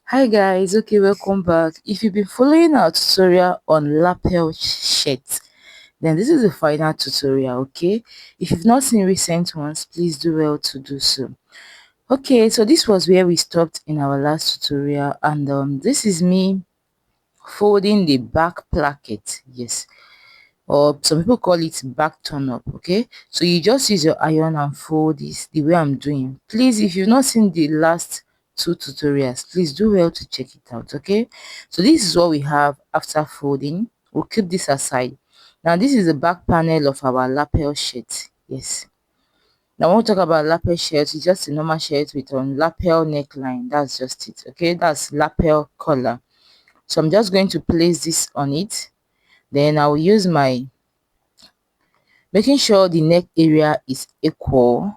Hi guys, okay, welcome back. If you've been following our tutorial on lapel shirt, then this is the final tutorial. Okay, if you've not seen recent ones, please do well to do so. Okay, so this was where we stopped in our last tutorial, and this is me folding the back placket. Yes, or some people call it back turn up. Okay, so you just use your iron and fold this the way I'm doing. Please, if you've not seen the last two tutorials, please do well to check it out. Okay, so this is what we have after folding. We'll keep this aside. Now this is the back panel of our lapel shirt. Yes, now when we talk about lapel shirt, it's just a normal shirt with lapel neckline. That's just it. Okay, that's lapel collar. So I'm just going to place this on it. Then I'll use my, making sure the neck area is equal,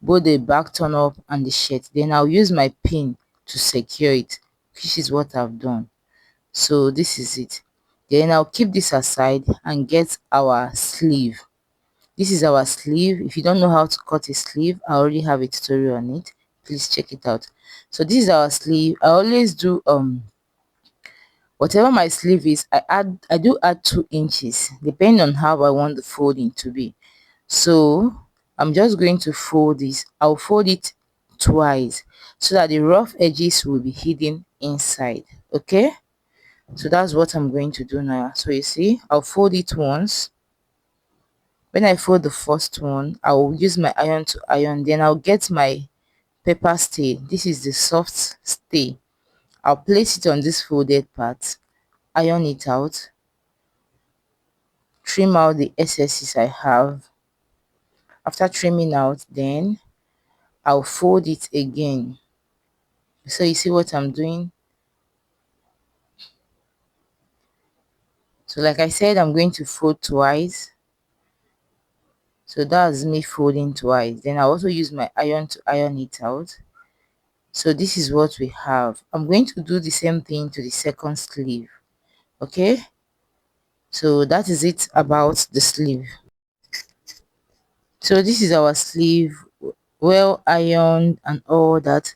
both the back turn up and the shirt. Then I'll use my pin to secure it, which is what I've done. So this is it. Then I'll keep this aside and get our sleeve. This is our sleeve. If you don't know how to cut a sleeve, I already have a tutorial on it. Please check it out. So this is our sleeve. I always do whatever my sleeve is, I do add 2 inches depending on how I want the folding to be. So I'm just going to fold this. I'll fold it twice so that the rough edges will be hidden inside. Okay, so that's what I'm going to do now. So you see, I'll fold it once. When I fold the first one, I'll use my iron to iron. Then I'll get my paper stay. This is the soft stay. I'll place it on this folded part, iron it out, trim out the excesses I have. After trimming out, then I'll fold it again. So you see what I'm doing? So like I said, I'm going to fold twice. So that's me folding twice. Then I also use my iron to iron it out. So this is what we have. I'm going to do the same thing to the second sleeve. Okay, so that is it about the sleeve. So this is our sleeve, well ironed and all that.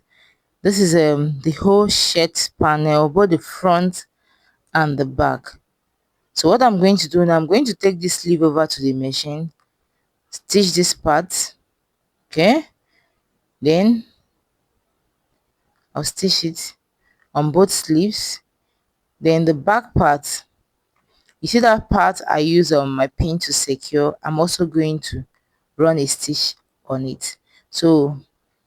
This is the whole shirt panel, both the front and the back. So what I'm going to do now, I'm going to take this sleeve over to the machine, stitch this part. Okay, then I'll stitch it on both sleeves. Then the back part, you see that part I use on my pin to secure, I'm also going to run a stitch on it. So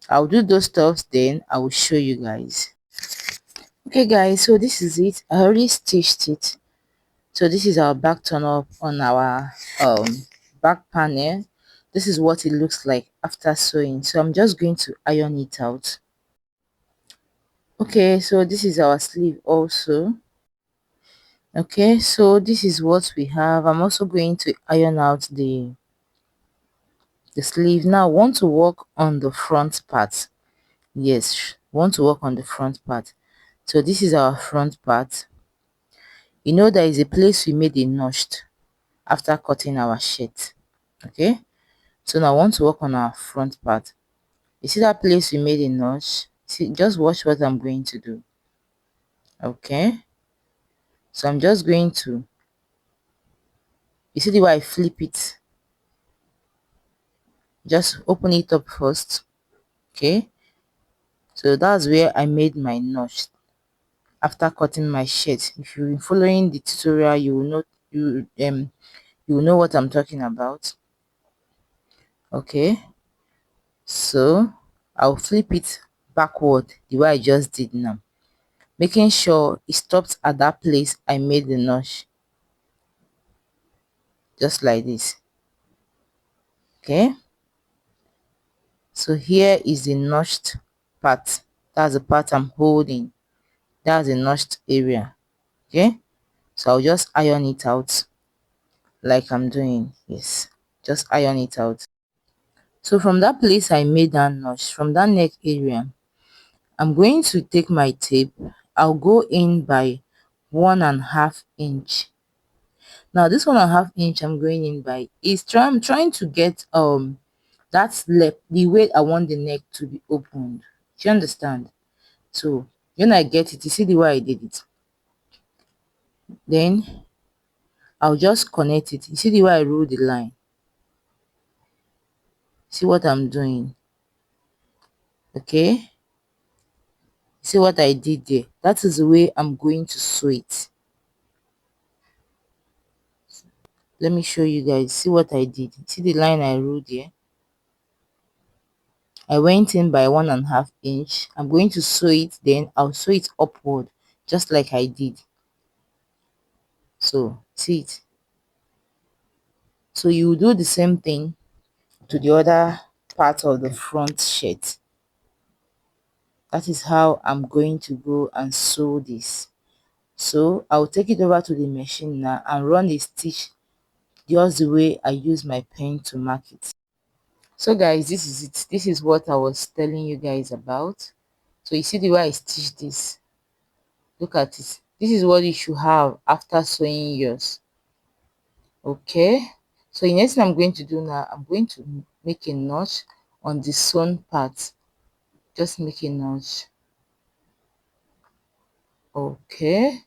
I'll do those stuffs, then I will show you guys. Okay guys, so this is it. I already stitched it. So this is our back turn up on our back panel. This is what it looks like after sewing. So I'm just going to iron it out. Okay, so this is our sleeve also. Okay, so this is what we have. I'm also going to iron out the sleeve. Now I want to work on the front part. Yes, want to work on the front part. So this is our front part. You know, there is a place we made a notch after cutting our shirt. Okay, so now I want to work on our front part. You see that place we made a notch? See, just watch what I'm going to do. Okay, so I'm just going to, you see the way I flip it? Just open it up first. Okay, so that's where I made my notch after cutting my shirt. If you've been following the tutorial, you will know, you will know what I'm talking about. Okay, so I'll flip it backward the way I just did now, making sure it stopped at that place I made the notch, just like this. Okay, so here is the notched part. That's the part I'm holding. That's the notched area. Okay, so I'll just iron it out like I'm doing. Yes, just iron it out. So from that place I made that notch, from that neck area, I'm going to take my tape. I'll go in by 1.5 inch. Now this 1.5 inch I'm going in by is I'm trying to get that's left the way I want the neck to be opened. Do you understand? So When I get it, you see the way I did it. Then I'll just connect it. You see the way I rule the line. See what I'm doing. Okay. See what I did there. That is the way I'm going to sew it. Let me show you guys. See what I did. See the line I ruled here. I went in by 1.5 inch. I'm going to sew it, then I'll sew it upward just like I did. So see it. So you do the same thing to the other part of the front shirt. That is how I'm going to go and sew this. So I'll take it over to the machine now and run a stitch just the way I use my pen to mark it. So guys, this is it. This is what I was telling you guys about. So you see the way I stitched this. Look at it. This is what you should have after sewing yours. Okay. So the next thing I'm going to do now, I'm going to make a notch on the sewn part. Just make a notch. Okay.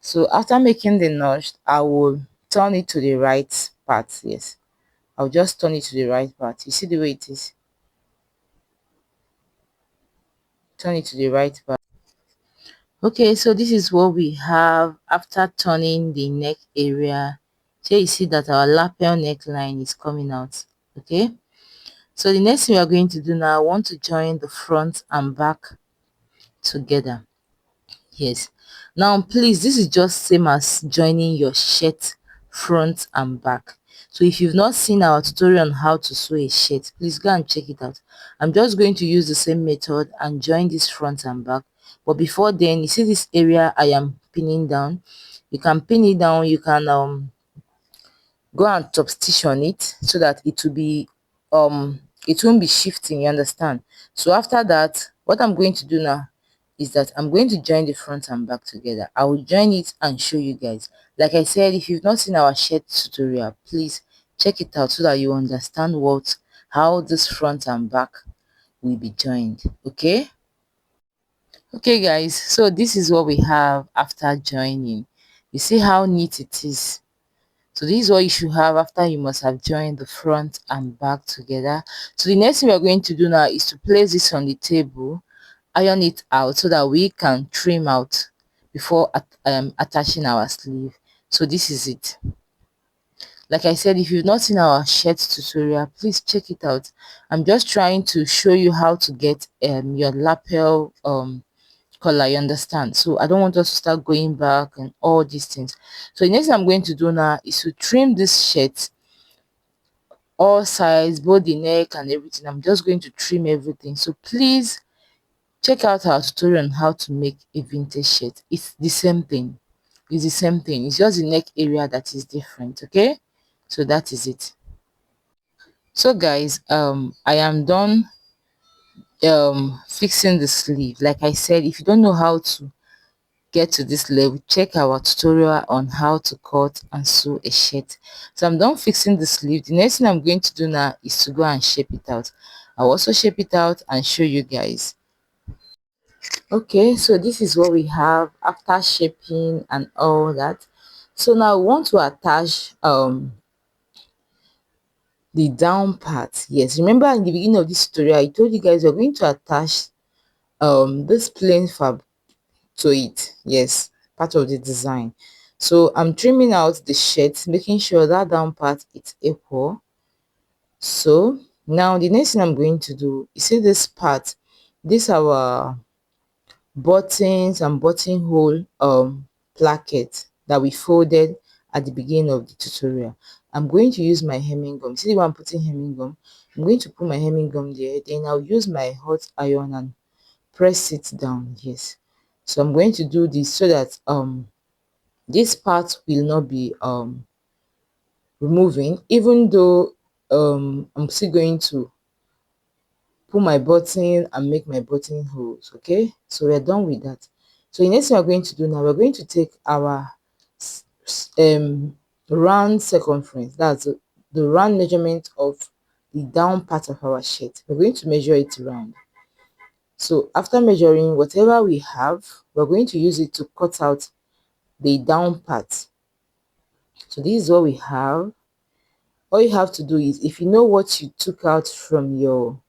So after making the notch, I will turn it to the right part. Yes. I'll just turn it to the right part. You see the way it is? Turn it to the right part. Okay, so this is what we have after turning the neck area. So you see that our lapel neckline is coming out. Okay, so the next thing we are going to do now, I want to join the front and back together. Yes, now please, this is just same as joining your shirt front and back. So if you've not seen our tutorial on how to sew a shirt, please go and check it out. I'm just going to use the same method and join this front and back. But before then, you see this area I am pinning down. You can pin it down. You can go and top stitch on it so that it won't be shifting, you understand. So after that, what I'm going to do now is that I'm going to join the front and back together. I will join it and show you guys. Like I said, if you've not seen our shirt tutorial, please check it out so that you understand how this front and back will be joined. Okay guys, so this is what we have after joining. You see how neat it is. So this is what you should have after you must have joined the front and back together. So the next thing we are going to do now is to place this on the table, iron it out so that we can trim out before attaching our sleeve. So this is it. Like I said, if you've not seen our shirt tutorial, please check it out. I'm just trying to show you how to get your lapel color, you understand. So I don't want us to start going back and all these things. So the next thing I'm going to do now is to trim this shirt all sides, both the neck and everything. I'm just going to trim everything. So please check out our tutorial on how to make a vintage shirt. It's the same thing. It's the same thing. It's just the neck area that is different. Okay, so that is it. So guys, I am done fixing the sleeve. Like I said, if you don't know how to get to this level, check our tutorial on how to cut and sew a shirt. So I'm done fixing the sleeve. The next thing I'm going to do now is to go and shape it out. I'll also shape it out and show you guys. Okay, so this is what we have after shaping and all that. So now we want to attach the down part. Yes, remember in the beginning of this tutorial I told you guys we're going to attach this plain fabric to it. Yes, part of the design. So I'm trimming out the shirt, making sure that down part is equal. So now the next thing I'm going to do, you see this part, this our buttons and buttonhole placket that we folded at the beginning of the tutorial. I'm going to use my hemming gum. See the way I'm putting hemming gum? I'm going to put my hemming gum there, then I'll use my hot iron and press it down. Yes, so I'm going to do this so that this part will not be removing, even though I'm still going to put my button and make my button holes. Okay, so we're done with that. So the next thing we're going to do now, we're going to take our round circumference, that's the round measurement of the down part of our shirt. We're going to measure it round. So after measuring whatever we have, we're going to use it to cut out the down part. So this is what we have. All you have to do is, if you know what you took out from your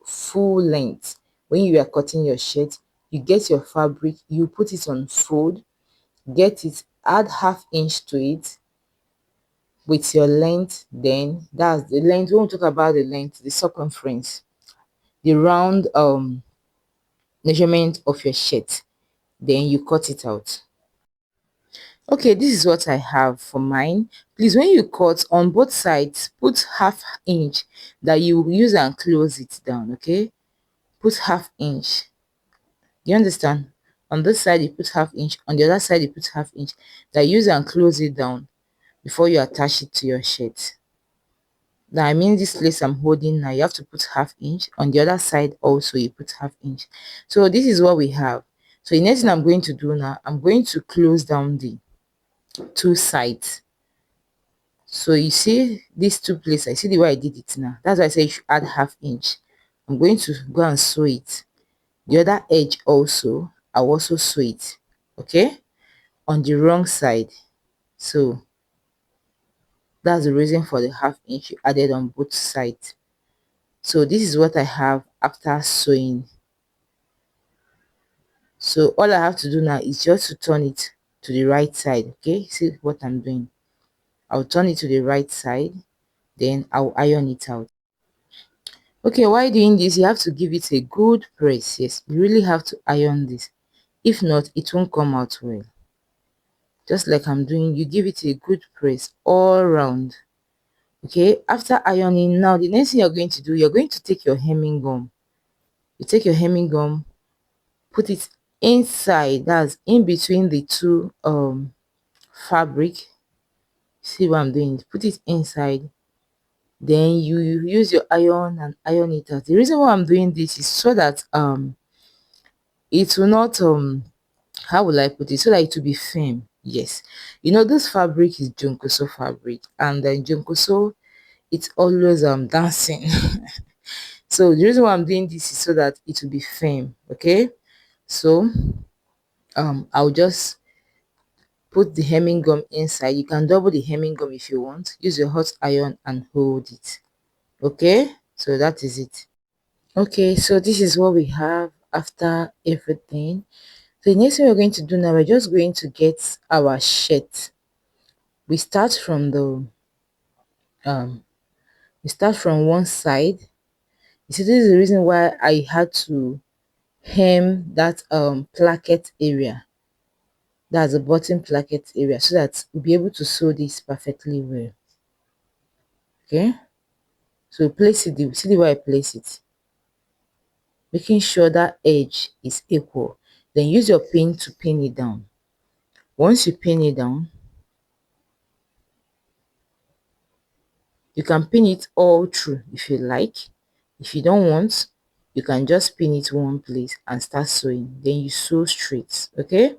full length when you are cutting your shirt, you get your fabric, you put it on fold, get it, add half inch to it with your length. Then that's the length. We won't talk about the length, the circumference, the round measurement of your shirt. Then you cut it out. Okay, this is what I have for mine. Please, when you cut on both sides, put half inch that you use and close it down. Okay, put half inch. You understand? On this side you put half inch, on the other side you put half inch, that you use and close it down before you attach it to your shirt. Now I mean this lace I'm holding now, you have to put half inch. On the other side also you put half inch. So this is what we have. So the next thing I'm going to do now, I'm going to close down the two sides. So you see these two places, I see the way I did it now. That's why I say you should add half inch. I'm going to go and sew it. The other edge also, I'll also sew it. Okay, on the wrong side. So that's the reason for the half inch you added on both sides. So this is what I have after sewing. So all I have to do now is just to turn it to the right side. Okay, see what I'm doing. I'll turn it to the right side, then I'll iron it out. Okay, while doing this, you have to give it a good press. Yes, you really have to iron this. If not, it won't come out well. Just like I'm doing, you give it a good press all around. Okay, after ironing, now the next thing you're going to do, you're going to take your hemming gum. You take your hemming gum, put it inside, that's in between the two fabric. See what I'm doing? Put it inside, then you use your iron and iron it out. The reason why I'm doing this is so that it will not how will I put it, so that it will be firm. Yes, you know this fabric is junkoso fabric, and then junkoso, it's always dancing. So the reason why I'm doing this is so that it will be firm. Okay, so I'll just put the hemming gum inside. You can double the hemming gum if you want. Use your hot iron and hold it. Okay, so that is it. Okay, so this is what we have after everything. So the next thing we're going to do now, we're just going to get our shirt. We start from the um we start from one side. You see, this is the reason why I had to hem that placket area. That's the bottom placket area, so that we'll be able to sew this perfectly well. Okay, so place it, see the way I place it, making sure that edge is equal. Then use your pin to pin it down. Once you pin it down, you can pin it all through if you like. If you don't want, you can just pin it one place and start sewing. Then you sew straight. Okay,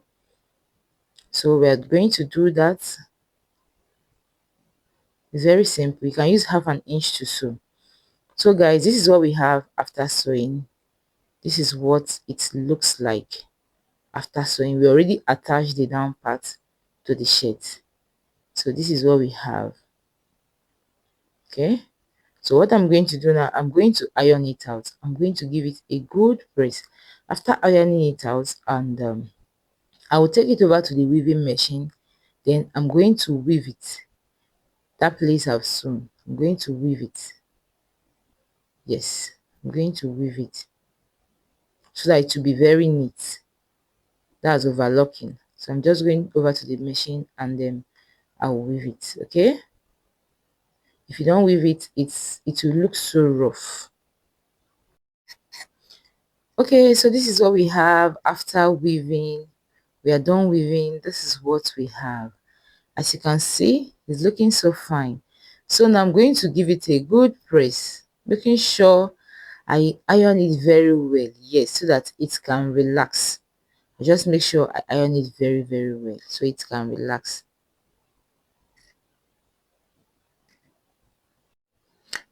so we are going to do that. It's very simple. You can use half an inch to sew. So guys, this is what we have after sewing. This is what it looks like after sewing. We already attached the down part to the shirt. So this is what we have. Okay, so what I'm going to do now, I'm going to iron it out. I'm going to give it a good press. After ironing it out, and I will take it over to the weaving machine. Then I'm going to weave it. That place I've sewn, I'm going to weave it. Yes, I'm going to weave it so that it will be very neat. That's overlocking. So I'm just going over to the machine and then I'll weave it. Okay, if you don't weave it, it will look so rough. Okay, so this is what we have after weaving. We are done weaving. This is what we have. As you can see, it's looking so fine. So now I'm going to give it a good press, making sure I iron it very well. Yes, so that it can relax. I just make sure I iron it very well so it can relax.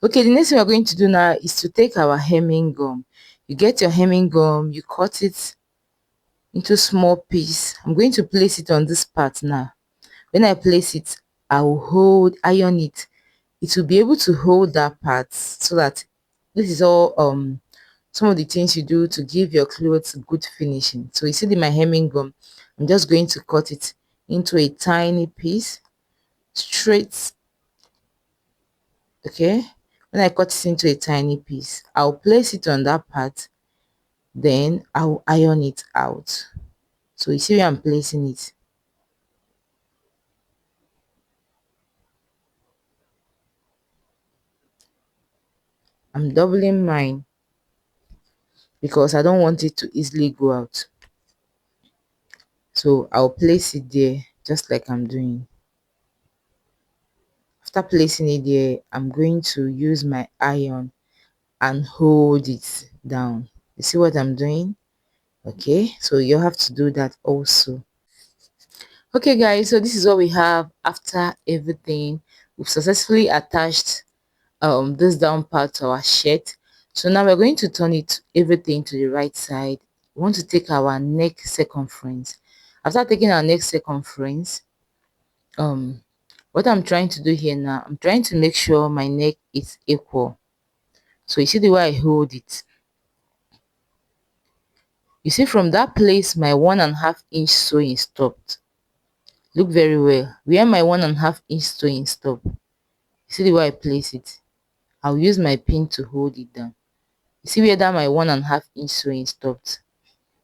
Okay, the next thing we're going to do now is to take our hemming gum. You get your hemming gum, you cut it into small piece. I'm going to place it on this part now. When I place it, I will iron it. It will be able to hold that part, so that this is all some of the things you do to give your clothes good finishing. So you see my hemming gum, I'm just going to cut it into a tiny piece, straight. Okay, when I cut it into a tiny piece, I'll place it on that part, then I'll iron it out. So you see where I'm placing it. I'm doubling mine because I don't want it to easily go out. So I'll place it there just like I'm doing. After placing it there, I'm going to use my iron and hold it down. You see what I'm doing? Okay, so you have to do that also. Okay guys, so this is what we have after everything. We've successfully attached this down part to our shirt. So now we're going to turn it everything to the right side. We want to take our neck circumference. After taking our neck circumference, um what I'm trying to do here now, I'm trying to make sure my neck is equal. So you see the way I hold it. You see from that place my 1.5 inch sewing stopped. Look very well where my 1.5 inch sewing stopped. You see the way I place it. I'll use my pin to hold it down. You see where that my 1.5 inch sewing stopped.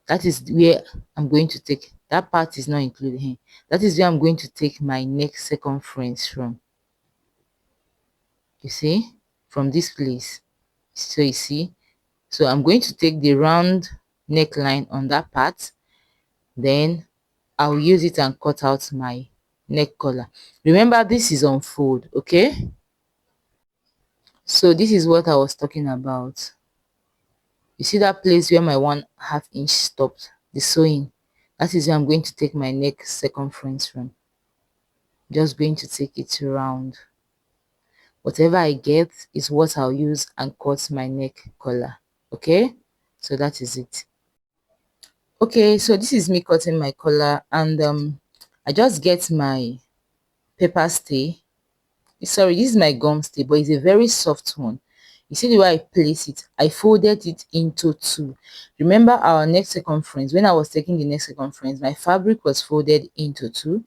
That is where I'm going to take, that part is not included here. That is where I'm going to take my neck circumference from. You see, from this place. So you see, so I'm going to take the round neckline on that part, then I'll use it and cut out my neck collar. Remember, this is on fold, okay? So this is what I was talking about. You see that place where my 1.5 inch stopped, the sewing? That is where I'm going to take my neck circumference from. Just going to take it round. Whatever I get is what I'll use and cut my neck collar. Okay, so that is it. Okay, so this is me cutting my collar, and I just get my paper stay. Sorry, this is my gum stay, but it's a very soft one. You see the way I place it? I folded it into two. Remember our neck circumference? When I was taking the neck circumference, my fabric was folded into two.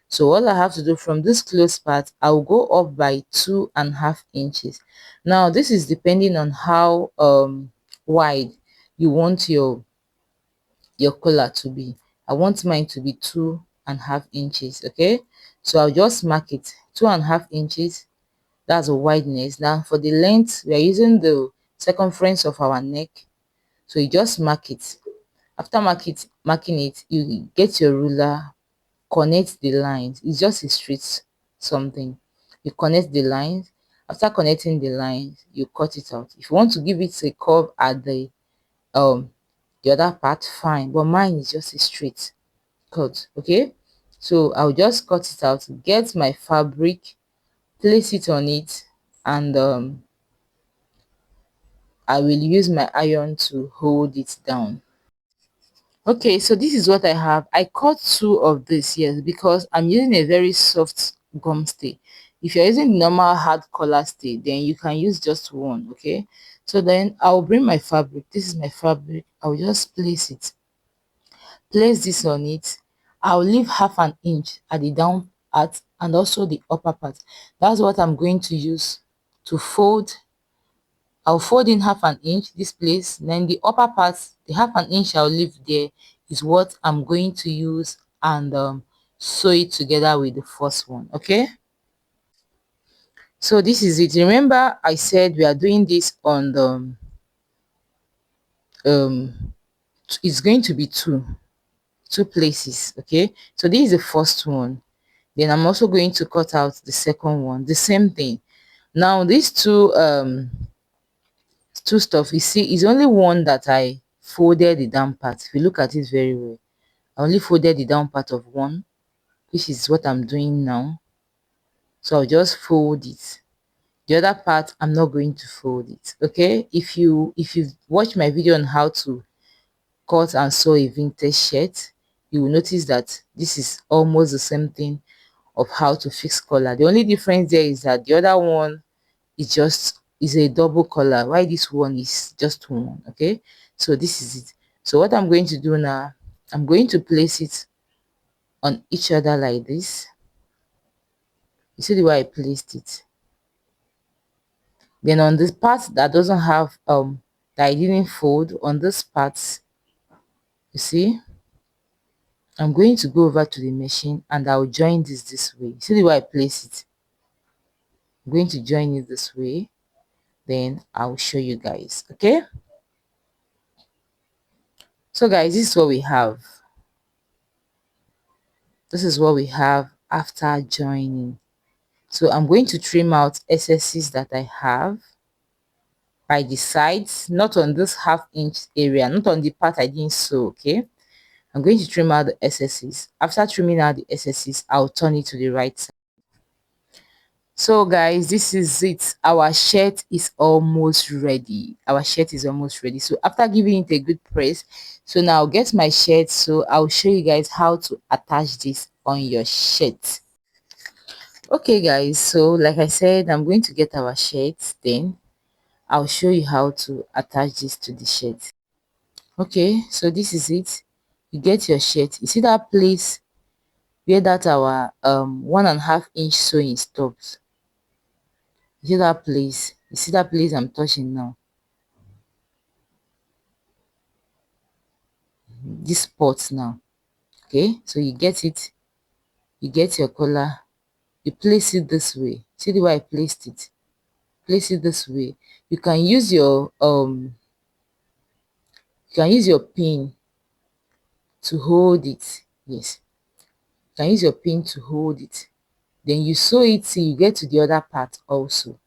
So all I have to do from this close part, I'll go up by 2.5 inches. Now this is depending on how wide you want your collar to be. I want mine to be 2.5 inches. Okay, so I'll just mark it 2.5 inches. That's a wideness. Now for the length, we are using the circumference of our neck, so you just mark it. After marking it, you get your ruler, connect the lines. It's just a straight something. You connect the lines. After connecting the lines, you cut it out. If you want to give it a curve at um the other part, fine, but mine is just a straight cut. Okay, so I'll just cut it out, get my fabric, place it on it, and I will use my iron to hold it down. Okay, so this is what I have. I cut two of this, yes, because I'm using a very soft gum stay. If you're using normal hard collar stay, then you can use just one. Okay, so then I'll bring my fabric. This is my fabric. I'll just place this on it. I'll leave 1/2 inch at the down part and also the upper part. That's what I'm going to use to fold. I'll fold in 1/2 inch this place, then the upper part, the 1/2 inch I'll leave there, is what I'm going to use and sew it together with the first one. Okay, so this is it. Remember I said we are doing this on the it's going to be two places. Okay, so this is the first one, then I'm also going to cut out the second one, the same thing. Now these two stuff, you see, is only one that I folded the down part. If you look at it very well, I only folded the down part of one, which is what I'm doing now. So I'll just fold it. The other part, I'm not going to fold it. Okay, if you watch my video on how to cut and sew a vintage shirt, you will notice that this is almost the same thing of how to fix collar. The only difference there is that the other one is a double collar, while this one is just one. Okay, so this is it. So what I'm going to do now, I'm going to place it on each other like this. You see the way I placed it. Then on this part that doesn't have that I didn't fold, on this part, you see, I'm going to go over to the machine and I'll join this way. See the way I place it. I'm going to join it this way. Then I'll show you guys. Okay, so guys, this is what we have. This is what we have after joining. So I'm going to trim out excesses that I have by the sides, not on this half-inch area, not on the part I didn't sew. Okay, I'm going to trim out the excesses. After trimming out the excesses, I'll turn it to the right side. So guys, this is it. Our shirt is almost ready. Our shirt is almost ready. So after giving it a good press, so now I'll get my shirt. So I'll show you guys how to attach this on your shirt. Okay guys, so like I said, I'm going to get our shirt, then I'll show you how to attach this to the shirt. Okay, so this is it. You get your shirt. You see that place where that our 1.5 inch sewing stops? You see that place? You see that place I'm touching now? This spot now. Okay, so you get it. You get your collar. You place it this way. See the way I placed it? Place it this way. You can use your pin to hold it. Yes, you can use your pin to hold it. Then you sew it till you get to the other part also.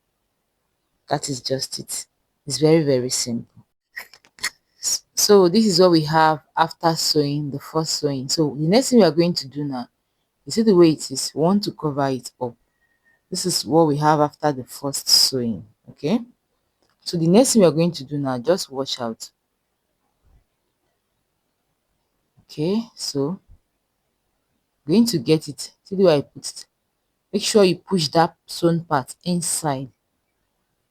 That is just it. It's very, very simple. So this is what we have after sewing the first sewing. So the next thing we are going to do now, you see the way it is, we want to cover it up. This is what we have after the first sewing. Okay, so the next thing we are going to do now, just watch out. Okay, so going to get it. See the way I put it? Make sure you push that sewn part inside,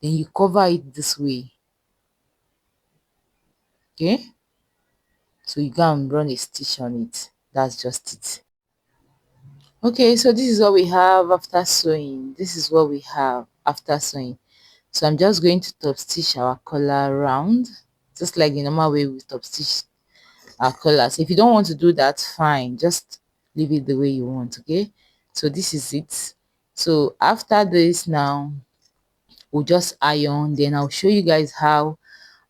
then you cover it this way. Okay, so you go and run a stitch on it. That's just it. Okay, so this is what we have after sewing. This is what we have after sewing. So I'm just going to top stitch our collar round, just like the normal way we top stitch our collars. If you don't want to do that, fine, just leave it the way you want. Okay, so this is it. So after this now, we'll just iron. Then I'll show you guys how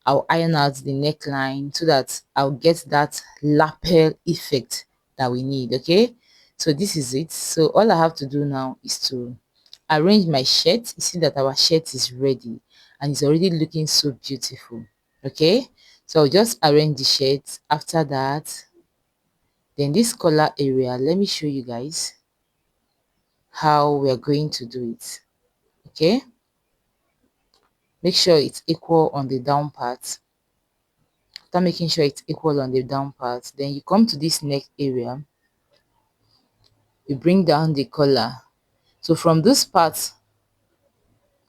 I'll iron out the neckline so that I'll get that lapel effect that we need. Okay, so this is it. So all I have to do now is to arrange my shirt. You see that our shirt is ready and it's already looking so beautiful. Okay, so I'll just arrange the shirt. After that, then this collar area, let me show you guys how we're going to do it. Okay, make sure it's equal on the down part. After making sure it's equal on the down part, then you come to this neck area, you bring down the collar. So from this part,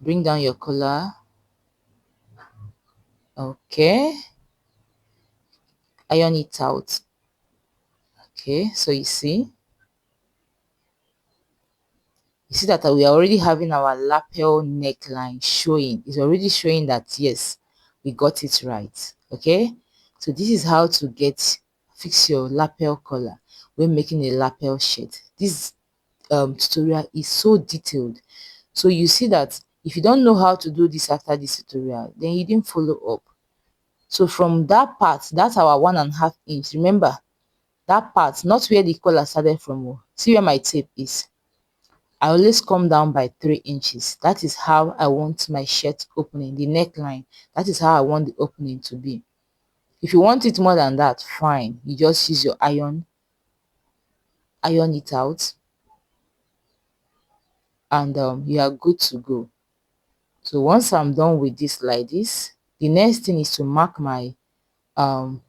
bring down your collar. Okay, iron it out. Okay, so you see that we are already having our lapel neckline showing. It's already showing that yes, we got it right. Okay, so this is how to fix your lapel collar when making a lapel shirt. This tutorial is so detailed, so you see that if you don't know how to do this after this tutorial, then you didn't follow up. So from that part, that's our 1.5 inch. Remember that part, not where the collar started from. Oh. See where my tape is. I always come down by 3 inches. That is how I want my shirt opening, the neckline. That is how I want the opening to be. If you want it more than that, fine. You just use your iron it out, and you are good to go. So once I'm done with this like this, the next thing is to mark my um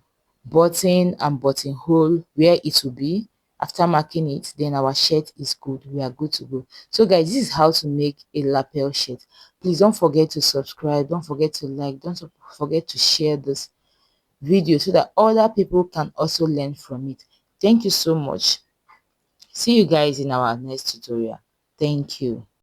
button and buttonhole where it will be. After marking it, then our shirt is good. We are good to go. So guys, this is how to make a lapel shirt. Please don't forget to subscribe, don't forget to like, don't forget to share this video so that other people can also learn from it. Thank you so much. See you guys in our next tutorial. Thank you.